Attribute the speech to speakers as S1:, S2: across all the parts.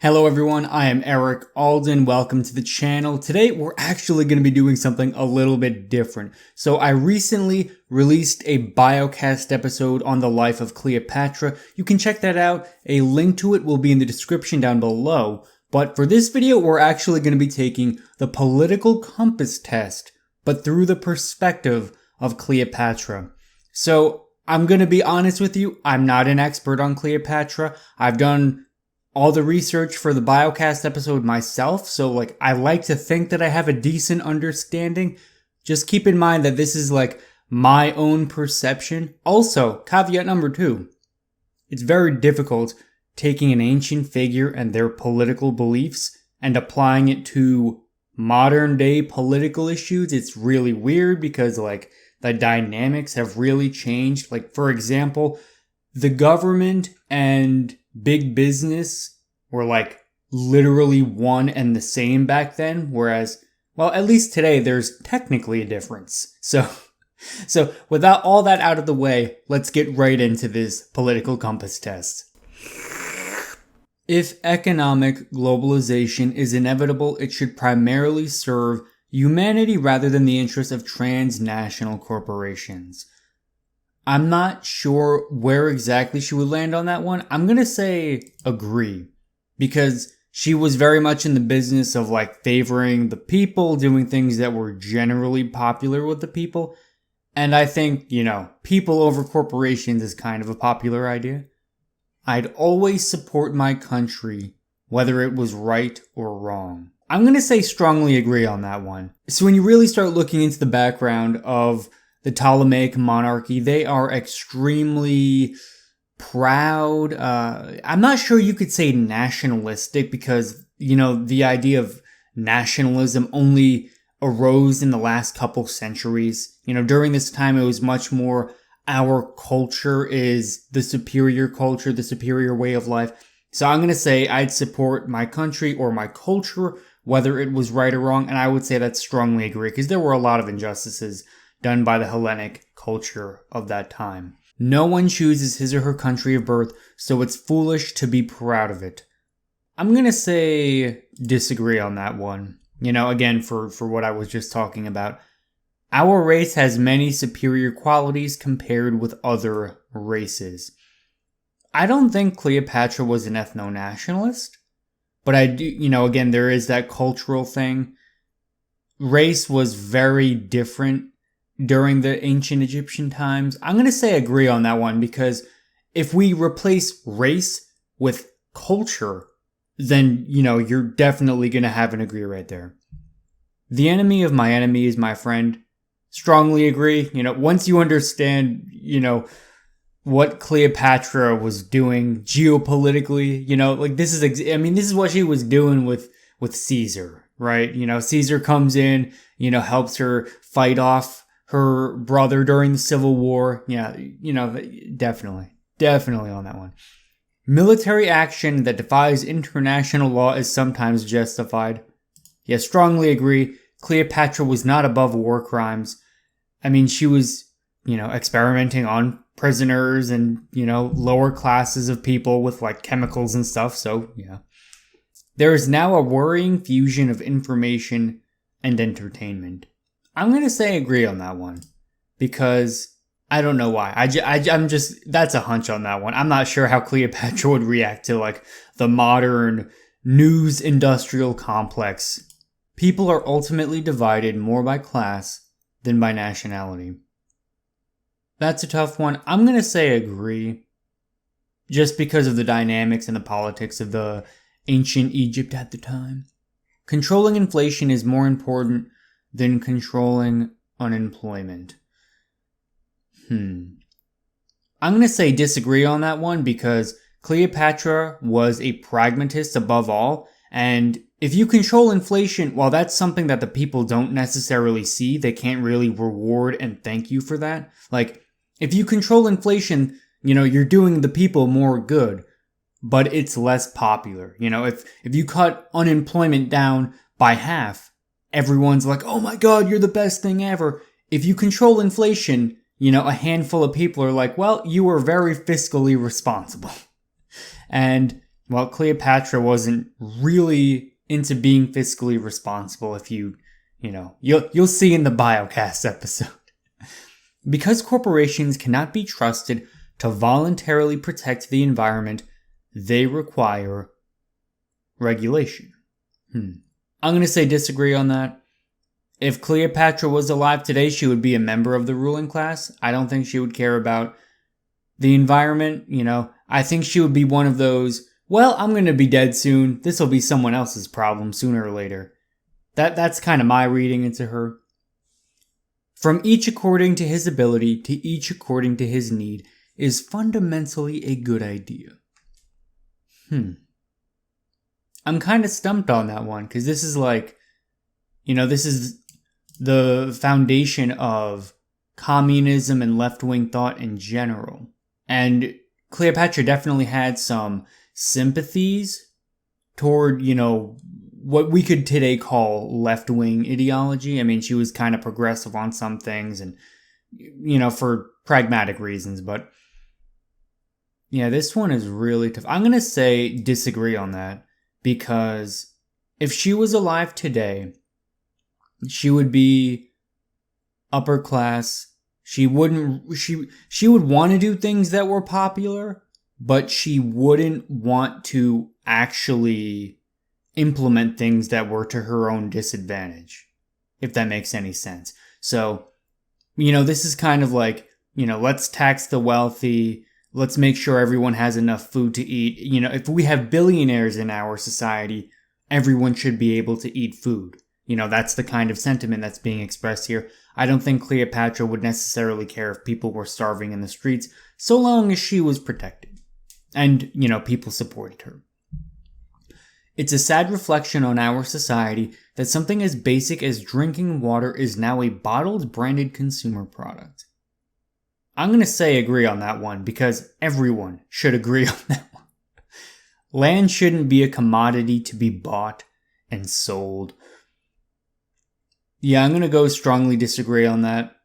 S1: Hello everyone, I am Eric Alden. Welcome to the channel. Today we're actually going to be doing something a little bit different. So I recently released a Biocast episode on the life of Cleopatra. You can check that out. A link to it will be in the description down below. But for this video, we're actually going to be taking the political compass test, but through the perspective of Cleopatra. So I'm going to be honest with you, I'm not an expert on Cleopatra. I've done all the research for the Biocast episode myself, so I like to think that I have a decent understanding. Just keep in mind that this is my own perception. Also, caveat number 2, it's very difficult taking an ancient figure and their political beliefs and applying it to modern day political issues. It's really weird because the dynamics have really changed. For example, the government and big business were literally one and the same back then, whereas, well, at least today there's technically a difference. So without all that out of the way, let's get right into this political compass test. If economic globalization is inevitable, it should primarily serve humanity rather than the interests of transnational corporations. I'm not sure where exactly she would land on that one. I'm going to say agree, because she was very much in the business of favoring the people, doing things that were generally popular with the people. And I think, people over corporations is kind of a popular idea. I'd always support my country, whether it was right or wrong. I'm going to say strongly agree on that one. So when you really start looking into the background of the Ptolemaic monarchy, they are extremely proud. I'm not sure you could say nationalistic because, the idea of nationalism only arose in the last couple centuries. During this time, it was much more our culture is the superior culture, the superior way of life. So I'm going to say I'd support my country or my culture, whether it was right or wrong. And I would say that strongly agree because there were a lot of injustices done by the Hellenic culture of that time. No one chooses his or her country of birth, so it's foolish to be proud of it. I'm going to say disagree on that one. Again, for what I was just talking about. Our race has many superior qualities compared with other races. I don't think Cleopatra was an ethno-nationalist, but I do, again, there is that cultural thing. Race was very different during the ancient Egyptian times. I'm going to say agree on that one because if we replace race with culture, then, you're definitely going to have an agree right there. The enemy of my enemy is my friend. Strongly agree. Once you understand, what Cleopatra was doing geopolitically, this is what she was doing with Caesar, right? Caesar comes in, helps her fight off her brother during the Civil War. Yeah, definitely on that one. Military action that defies international law is sometimes justified. Yeah, strongly agree. Cleopatra was not above war crimes. She was, experimenting on prisoners and, lower classes of people with chemicals and stuff. So, yeah. There is now a worrying fusion of information and entertainment. I'm going to say agree on that one because I don't know why. I'm just, that's a hunch on that one. I'm not sure how Cleopatra would react to the modern news industrial complex. People are ultimately divided more by class than by nationality. That's a tough one. I'm going to say agree just because of the dynamics and the politics of the ancient Egypt at the time. Controlling inflation is more important than controlling unemployment. I'm going to say disagree on that one because Cleopatra was a pragmatist above all, and if you control inflation, well, that's something that the people don't necessarily see. They can't really reward and thank you for that. If you control inflation, you're doing the people more good, but it's less popular. If you cut unemployment down by half, everyone's like, oh my God, you're the best thing ever. If you control inflation, a handful of people are like, well, you were very fiscally responsible. And Well, Cleopatra wasn't really into being fiscally responsible if you'll see in the Biocast episode. Because corporations cannot be trusted to voluntarily protect the environment, they require regulation. I'm going to say disagree on that. If Cleopatra was alive today, she would be a member of the ruling class. I don't think she would care about the environment. I think she would be one of those, well, I'm going to be dead soon. This will be someone else's problem sooner or later. That's kind of my reading into her. From each according to his ability to each according to his need is fundamentally a good idea. I'm kind of stumped on that one because this is this is the foundation of communism and left-wing thought in general. And Cleopatra definitely had some sympathies toward, what we could today call left-wing ideology. I mean, she was kind of progressive on some things and, for pragmatic reasons. But, yeah, this one is really tough. I'm going to say disagree on that because if she was alive today, she would be upper class. She would want to do things that were popular, but she wouldn't want to actually implement things that were to her own disadvantage, if that makes any sense. So, this is kind of like, let's tax the wealthy. Let's make sure everyone has enough food to eat. If we have billionaires in our society, everyone should be able to eat food. That's the kind of sentiment that's being expressed here. I don't think Cleopatra would necessarily care if people were starving in the streets, so long as she was protected. And, people supported her. It's a sad reflection on our society that something as basic as drinking water is now a bottled, branded consumer product. I'm going to say agree on that one because everyone should agree on that one. Land shouldn't be a commodity to be bought and sold. Yeah, I'm going to go strongly disagree on that.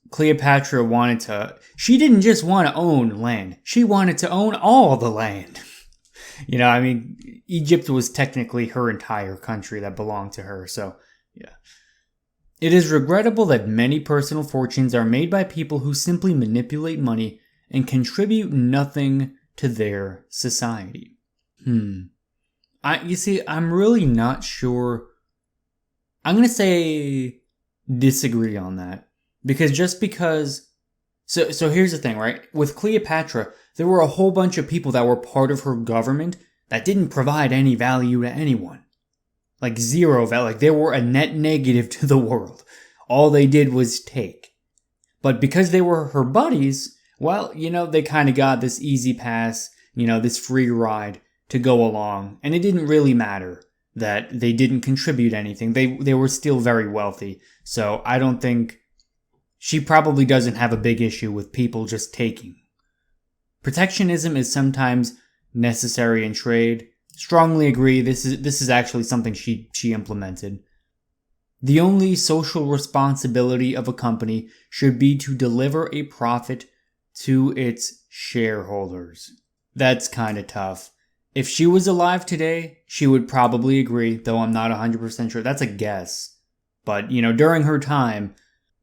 S1: Cleopatra she didn't just want to own land. She wanted to own all the land. Egypt was technically her entire country that belonged to her, so, yeah. It is regrettable that many personal fortunes are made by people who simply manipulate money and contribute nothing to their society. I'm really not sure. I'm going to say disagree on that. So here's the thing, right? With Cleopatra, there were a whole bunch of people that were part of her government that didn't provide any value to anyone. Like zero value. Like they were a net negative to the world. All they did was take. But because they were her buddies, well, they kind of got this easy pass, this free ride to go along. And it didn't really matter that they didn't contribute anything. They were still very wealthy. So I don't think she probably doesn't have a big issue with people just taking. Protectionism is sometimes necessary in trade. Strongly agree. This is actually something she implemented. The only social responsibility of a company should be to deliver a profit to its shareholders. That's kind of tough. If she was alive today, she would probably agree, though I'm not 100% sure. That's a guess. But, during her time,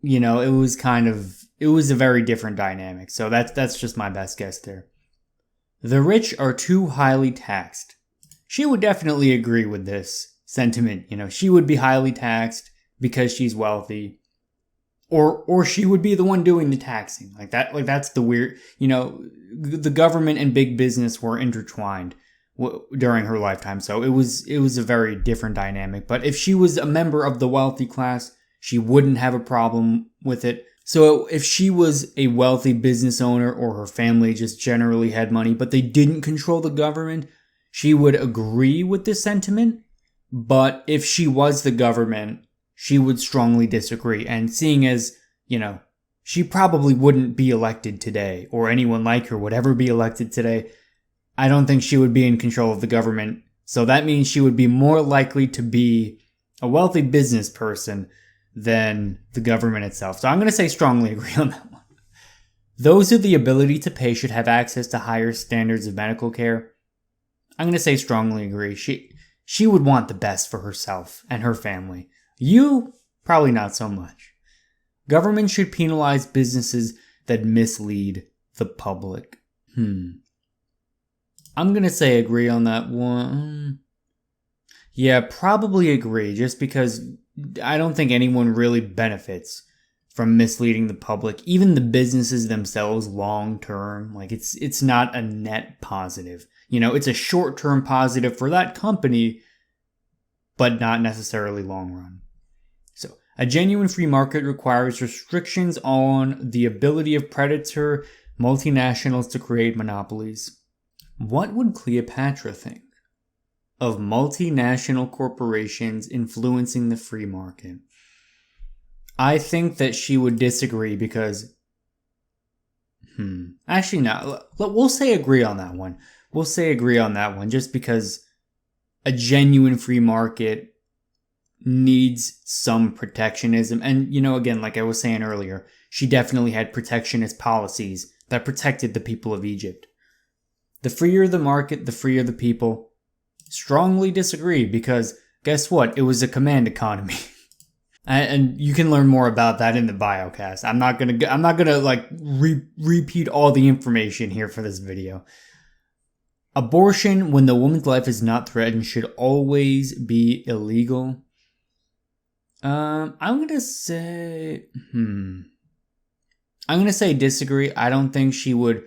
S1: it was a very different dynamic. So that's just my best guess there. The rich are too highly taxed. She would definitely agree with this sentiment. She would be highly taxed because she's wealthy. Or she would be the one doing the taxing. That's the weird, the government and big business were intertwined during her lifetime. So it was a very different dynamic. But if she was a member of the wealthy class, she wouldn't have a problem with it. So if she was a wealthy business owner or her family just generally had money, but they didn't control the government, she would agree with this sentiment. But if she was the government, she would strongly disagree. And seeing as, she probably wouldn't be elected today, or anyone like her would ever be elected today, I don't think she would be in control of the government. So that means she would be more likely to be a wealthy business person than the government itself. So I'm going to say strongly agree on that one. Those with the ability to pay should have access to higher standards of medical care. I'm going to say strongly agree. She would want the best for herself and her family. You, probably not so much. Government should penalize businesses that mislead the public. I'm going to say agree on that one. Yeah, probably agree, just because I don't think anyone really benefits from misleading the public, even the businesses themselves long term. Like it's not a net positive. It's a short-term positive for that company, but not necessarily long run. So, a genuine free market requires restrictions on the ability of predator multinationals to create monopolies. What would Cleopatra think of multinational corporations influencing the free market? I think that she would disagree because actually no, we'll say agree on that one. We'll say agree on that one just because a genuine free market needs some protectionism. And, again, like I was saying earlier, she definitely had protectionist policies that protected the people of Egypt. The freer the market, the freer the people. Strongly disagree because guess what? It was a command economy. And you can learn more about that in the Biocast. I'm not gonna repeat all the information here for this video. Abortion, when the woman's life is not threatened, should always be illegal. I'm gonna say, I'm gonna say disagree. I don't think she would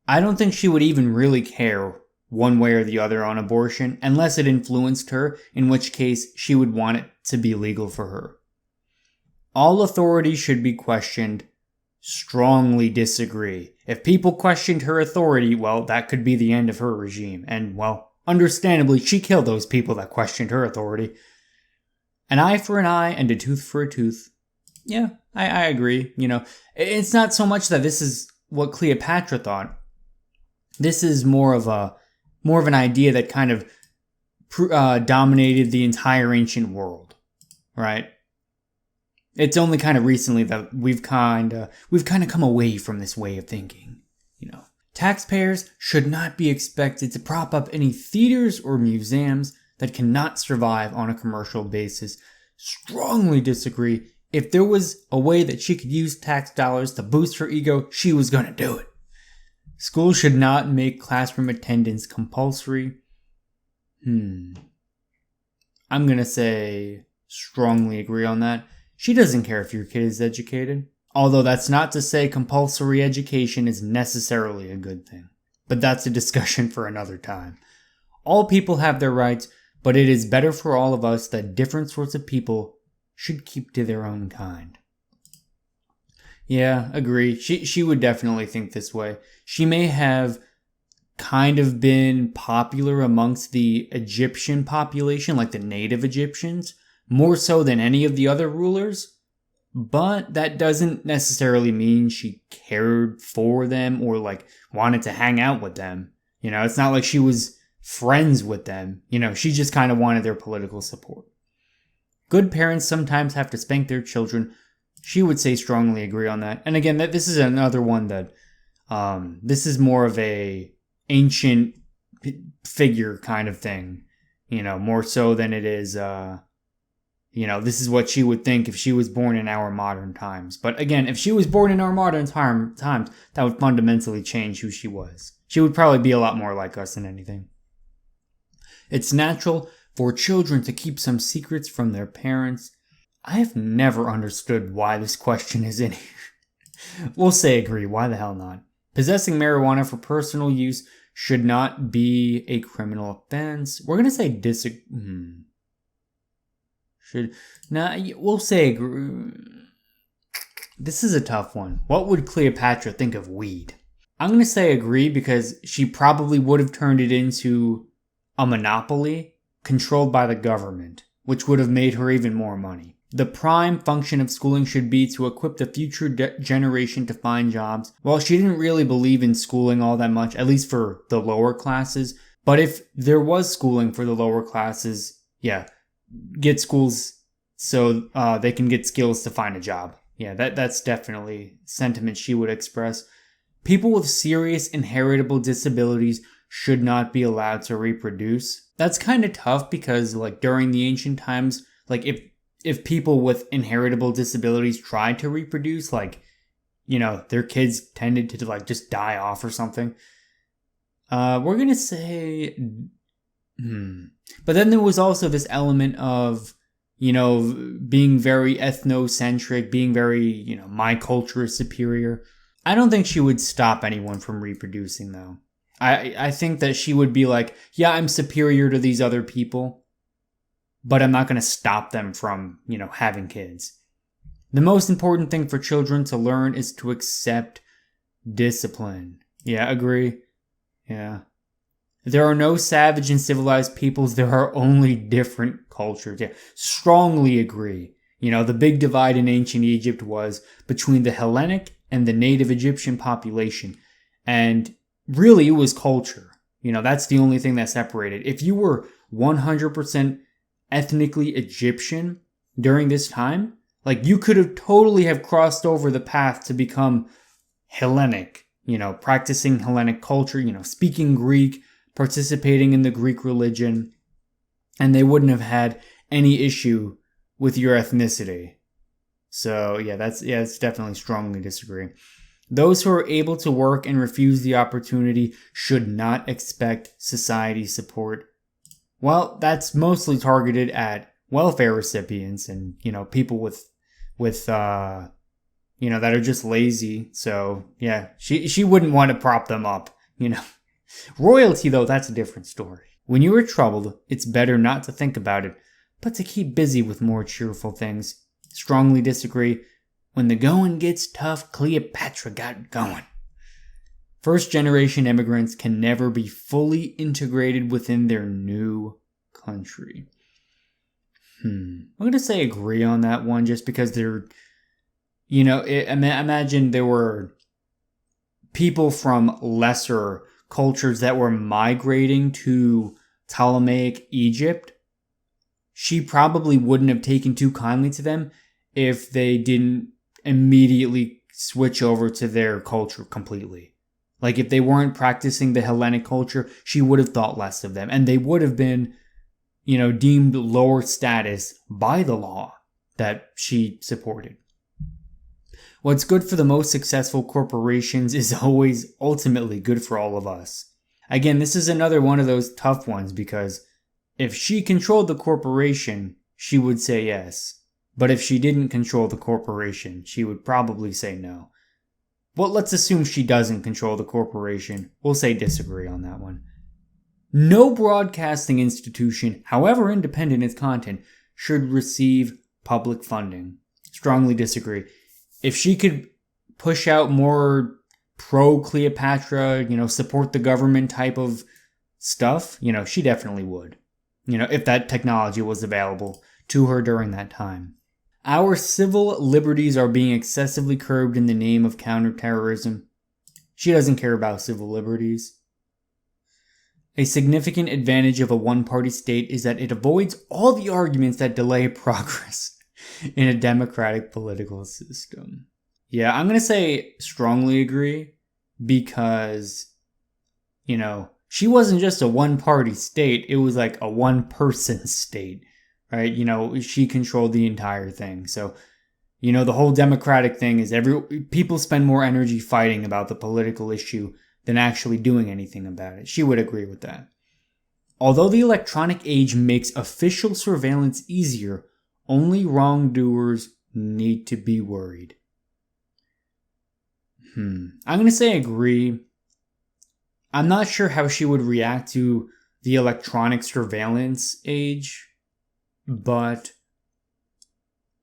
S1: even really care one way or the other on abortion, unless it influenced her, in which case she would want it to be legal for her. All authority should be questioned. Strongly disagree. If people questioned her authority, well, that could be the end of her regime. And, well, understandably, she killed those people that questioned her authority. An eye for an eye and a tooth for a tooth. Yeah, I agree. It's not so much that this is what Cleopatra thought. This is more of an idea that kind of dominated the entire ancient world, right? It's only kind of recently that we've kind of come away from this way of thinking. Taxpayers should not be expected to prop up any theaters or museums that cannot survive on a commercial basis. Strongly disagree. If there was a way that she could use tax dollars to boost her ego, she was going to do it. Schools should not make classroom attendance compulsory. I'm going to say strongly agree on that. She doesn't care if your kid is educated. Although that's not to say compulsory education is necessarily a good thing. But that's a discussion for another time. All people have their rights, but it is better for all of us that different sorts of people should keep to their own kind. Yeah, agree. She would definitely think this way. She may have kind of been popular amongst the Egyptian population, like the native Egyptians, more so than any of the other rulers, but that doesn't necessarily mean she cared for them or wanted to hang out with them. It's not like she was friends with them. She just kind of wanted their political support. Good parents sometimes have to spank their children. She would say strongly agree on that. And again, this is another one that this is more of a ancient figure kind of thing, more so than it is, this is what she would think if she was born in our modern times. But again, if she was born in our modern times, that would fundamentally change who she was. She would probably be a lot more like us than anything. It's natural for children to keep some secrets from their parents. I have never understood why this question is in here. We'll say agree. Why the hell not? Possessing marijuana for personal use should not be a criminal offense. We're going to say disagree. We'll say agree. This is a tough one. What would Cleopatra think of weed? I'm going to say agree because she probably would have turned it into a monopoly controlled by the government, which would have made her even more money. The prime function of schooling should be to equip the future generation to find jobs. Well, she didn't really believe in schooling all that much, at least for the lower classes. But if there was schooling for the lower classes, yeah, get schools so they can get skills to find a job. Yeah, that's definitely sentiment she would express. People with serious inheritable disabilities should not be allowed to reproduce. That's kind of tough because like during the ancient times, like if people with inheritable disabilities tried to reproduce, like, you know, their kids tended to like just die off or something. We're going to say, But then there was also this element of, you know, being very ethnocentric, being very, you know, my culture is superior. I don't think she would stop anyone from reproducing, though. I think that she would be like, yeah, I'm superior to these other people, but I'm not going to stop them from, you know, having kids. The most important thing for children to learn is to accept discipline. Yeah, agree. Yeah. There are no savage and civilized peoples. There are only different cultures. Yeah, strongly agree. You know, the big divide in ancient Egypt was between the Hellenic and the native Egyptian population. And really, it was culture. You know, that's the only thing that separated. If you were 100% ethnically Egyptian during this time, like you could have totally have crossed over the path to become Hellenic, you know, practicing Hellenic culture, you know, speaking Greek, participating in the Greek religion, and they wouldn't have had any issue with your ethnicity. So yeah, it's definitely strongly disagree. Those who are able to work and refuse the opportunity should not expect society support. Well, that's mostly targeted at welfare recipients and, you know, people with you know, that are just lazy. So yeah, she wouldn't want to prop them up, you know. Royalty, though, that's a different story. When you are troubled, it's better not to think about it, but to keep busy with more cheerful things. Strongly disagree. When the going gets tough, Cleopatra got going. First-generation immigrants can never be fully integrated within their new country. I'm going to say agree on that one just because they're, you know, imagine there were people from lesser cultures that were migrating to Ptolemaic Egypt. She probably wouldn't have taken too kindly to them if they didn't immediately switch over to their culture completely. Like if they weren't practicing the Hellenic culture, she would have thought less of them, and they would have been, you know, deemed lower status by the law that she supported. What's good for the most successful corporations is always ultimately good for all of us. Again, this is another one of those tough ones because if she controlled the corporation, she would say yes. But if she didn't control the corporation, she would probably say no. Well, let's assume she doesn't control the corporation. We'll say disagree on that one. No broadcasting institution, however independent its content, should receive public funding. Strongly disagree. If she could push out more pro-Cleopatra, you know, support the government type of stuff, you know, she definitely would. You know, if that technology was available to her during that time. Our civil liberties are being excessively curbed in the name of counterterrorism. She doesn't care about civil liberties. A significant advantage of a one-party state is that it avoids all the arguments that delay progress in a democratic political system. Yeah, I'm going to say strongly agree because, you know, she wasn't just a one-party state. It was like a one-person state, right? You know, she controlled the entire thing. So, you know, the whole democratic thing is people spend more energy fighting about the political issue than actually doing anything about it. She would agree with that. Although the electronic age makes official surveillance easier, only wrongdoers need to be worried. I'm going to say agree. I'm not sure how she would react to the electronic surveillance age, but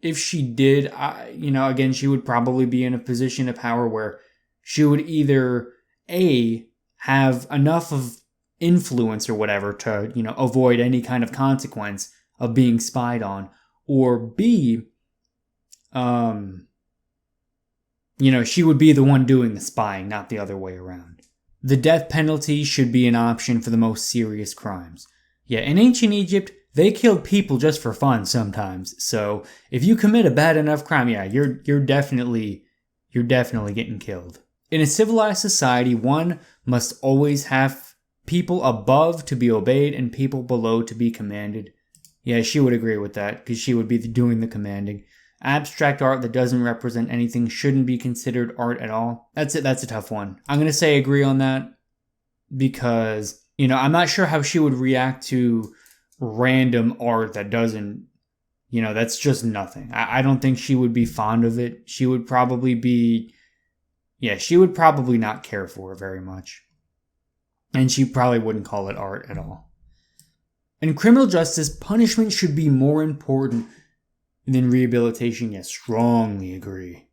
S1: if she did, you know, again, she would probably be in a position of power where she would either A, have enough of influence or whatever to, you know, avoid any kind of consequence of being spied on, or B, you know, she would be the one doing the spying, not the other way around. The death penalty should be an option for the most serious crimes. Yeah, in ancient Egypt, they killed people just for fun sometimes. So if you commit a bad enough crime, yeah, you're definitely getting killed. In a civilized society, one must always have people above to be obeyed and people below to be commanded. Yeah, she would agree with that because she would be doing the commanding. Abstract art that doesn't represent anything shouldn't be considered art at all. That's it. That's a tough one. I'm going to say agree on that because, I'm not sure how she would react to random art that doesn't, that's just nothing. I don't think she would be fond of it. She would probably not care for it very much. And she probably wouldn't call it art at all. In criminal justice, punishment should be more important than rehabilitation. Yes, strongly agree.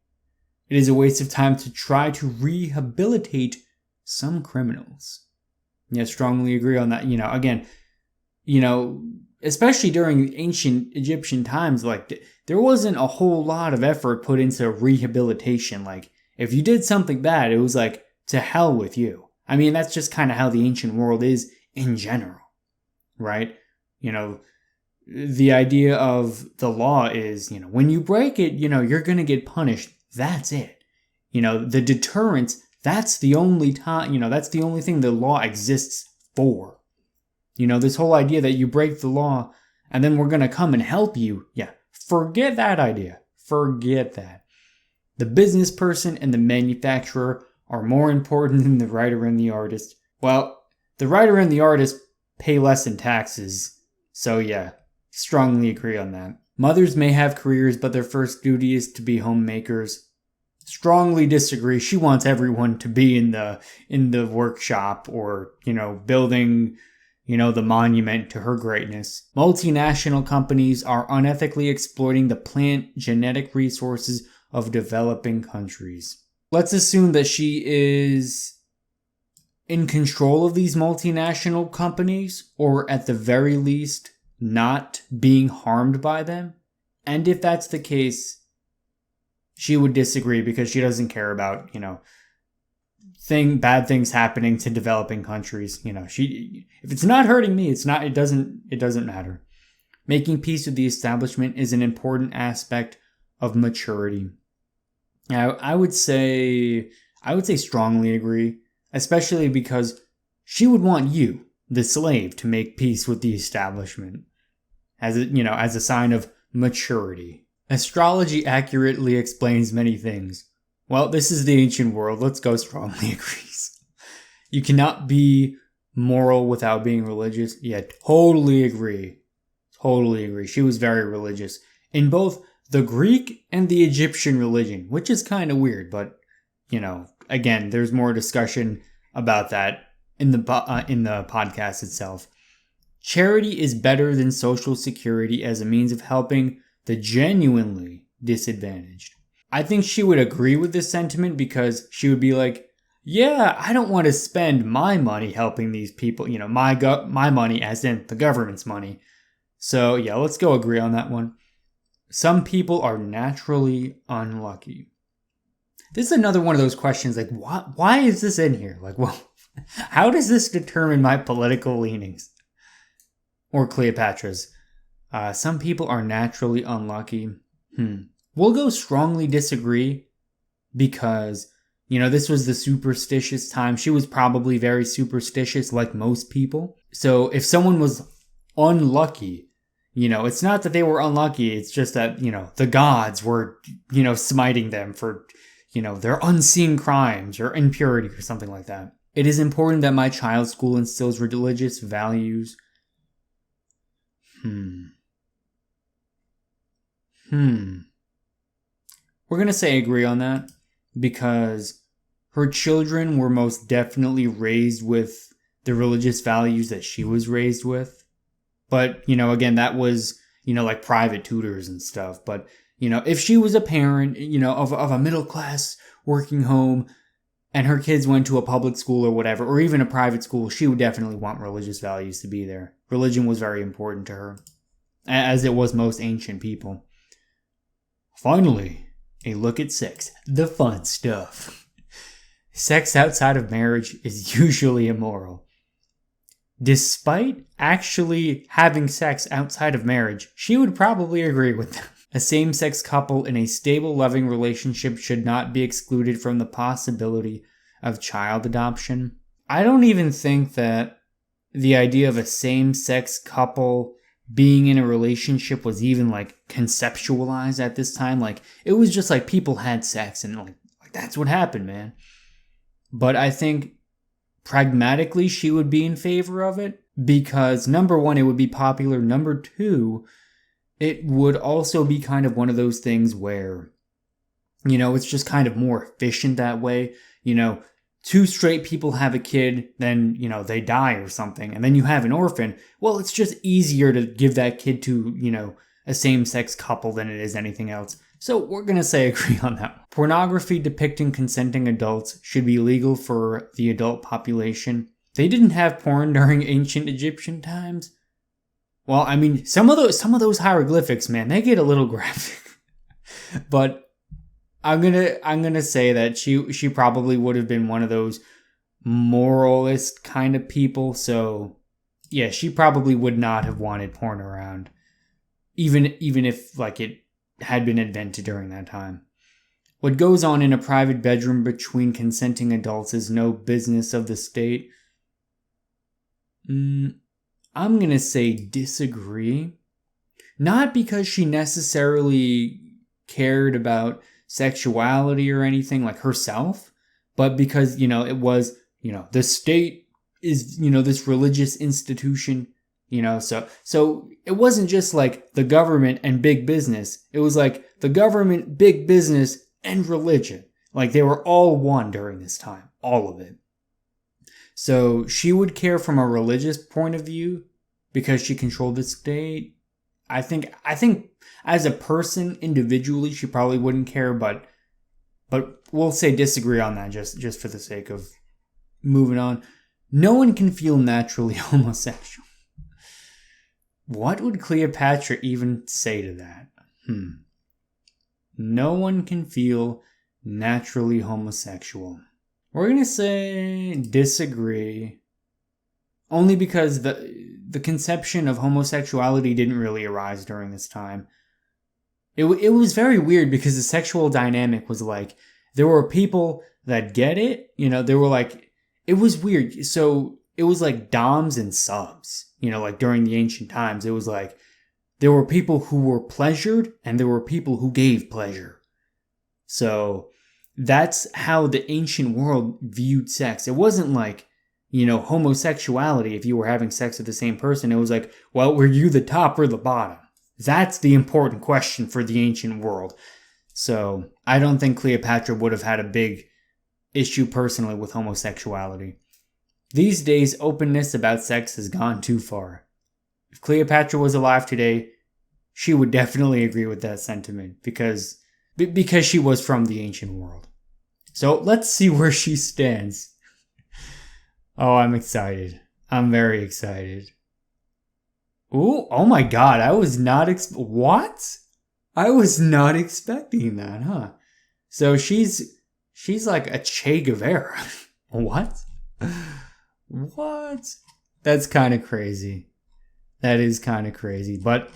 S1: It is a waste of time to try to rehabilitate some criminals. Yes, strongly agree on that. Especially during ancient Egyptian times, there wasn't a whole lot of effort put into rehabilitation. If you did something bad, it was to hell with you. I mean, that's just kind of how the ancient world is in general, right? The idea of the law is, when you break it, you're going to get punished. That's it. The deterrence, that's the only time, that's the only thing the law exists for. This whole idea that you break the law and then we're going to come and help you. Yeah, forget that idea. Forget that. The business person and the manufacturer are more important than the writer and the artist. Well, the writer and the artist pay less in taxes. So yeah, strongly agree on that. Mothers may have careers, but their first duty is to be homemakers. Strongly disagree. She wants everyone to be in the workshop or, building, the monument to her greatness. Multinational companies are unethically exploiting the plant genetic resources of developing countries. Let's assume that she is in control of these multinational companies, or at the very least, not being harmed by them. And if that's the case, she would disagree because she doesn't care about, bad things happening to developing countries. If it's not hurting me, it doesn't matter. Making peace with the establishment is an important aspect of maturity. Now, I would say strongly agree, especially because she would want you, the slave, to make peace with the establishment as a sign of maturity. Astrology accurately explains many things. Well, this is the ancient world. Let's go strongly agrees. You cannot be moral without being religious. Yeah, totally agree. Totally agree. She was very religious in both the Greek and the Egyptian religion, which is kind of weird, but, again, there's more discussion about that in the podcast itself. Charity is better than social security as a means of helping the genuinely disadvantaged. I think she would agree with this sentiment because she would be like, yeah, I don't want to spend my money helping these people, my money as in the government's money. So yeah, let's go agree on that one. Some people are naturally unlucky. This is another one of those questions why is this in here? How does this determine my political leanings? Or Cleopatra's. Some people are naturally unlucky. We'll go strongly disagree because, this was the superstitious time. She was probably very superstitious like most people. So if someone was unlucky, it's not that they were unlucky. It's just that, the gods were, smiting them for, their unseen crimes or impurity or something like that. It is important that my child's school instills religious values. We're going to say agree on that because her children were most definitely raised with the religious values that she was raised with. But, again, that was, private tutors and stuff. But, if she was a parent, of a middle class working home and her kids went to a public school or whatever, or even a private school, she would definitely want religious values to be there. Religion was very important to her, as it was most ancient people. Finally, a look at sex. The fun stuff. Sex outside of marriage is usually immoral. Despite actually having sex outside of marriage, she would probably agree with them. A same-sex couple in a stable, loving relationship should not be excluded from the possibility of child adoption. I don't even think that the idea of a same-sex couple being in a relationship was even like conceptualized at this time. Like it was just like people had sex and like that's what happened, man. But I think pragmatically she would be in favor of it because number one, it would be popular. Number two, it would also be kind of one of those things where, it's just kind of more efficient that way. Two straight people have a kid, then, they die or something, and then you have an orphan. Well, it's just easier to give that kid to, a same-sex couple than it is anything else. So we're going to say agree on that. Pornography depicting consenting adults should be legal for the adult population. They didn't have porn during ancient Egyptian times. Well, I mean, some of those hieroglyphics, man, they get a little graphic. But I'm gonna say that she probably would have been one of those moralist kind of people. So yeah, she probably would not have wanted porn around, even if like it had been invented during that time. What goes on in a private bedroom between consenting adults is no business of the state. I'm gonna say disagree. Not because she necessarily cared about sexuality or anything like herself, but because, it was, the state is, this religious institution, so it wasn't just like the government and big business. It was like the government, big business, and religion. Like they were all one during this time, all of it. So she would care from a religious point of view because she controlled the state. I think as a person individually, she probably wouldn't care, but we'll say disagree on that just for the sake of moving on. No one can feel naturally homosexual. What would Cleopatra even say to that? No one can feel naturally homosexual. We're going to say disagree. Only because the conception of homosexuality didn't really arise during this time. It was very weird because the sexual dynamic was like, there were people that get it, they were like, it was weird. So it was like doms and subs, like during the ancient times, it was like, there were people who were pleasured and there were people who gave pleasure. So that's how the ancient world viewed sex. It wasn't like, homosexuality, if you were having sex with the same person, it was like, well, were you the top or the bottom? That's the important question for the ancient world. So I don't think Cleopatra would have had a big issue personally with homosexuality. These days, openness about sex has gone too far. If Cleopatra was alive today, she would definitely agree with that sentiment because she was from the ancient world. So let's see where she stands. Oh, I'm excited. I'm very excited. Ooh, oh my god, I was not what? I was not expecting that, huh? So she's like a Che Guevara. What? What? That's kind of crazy. That is kind of crazy. But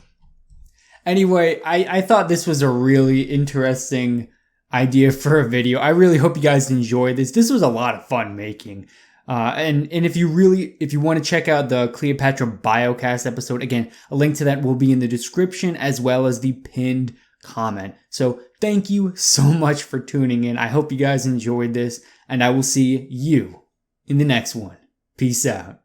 S1: anyway, I thought this was a really interesting idea for a video. I really hope you guys enjoyed this. This was a lot of fun making. And if you want to check out the Cleopatra Biocast episode, again, a link to that will be in the description as well as the pinned comment. So thank you so much for tuning in. I hope you guys enjoyed this, and I will see you in the next one. Peace out.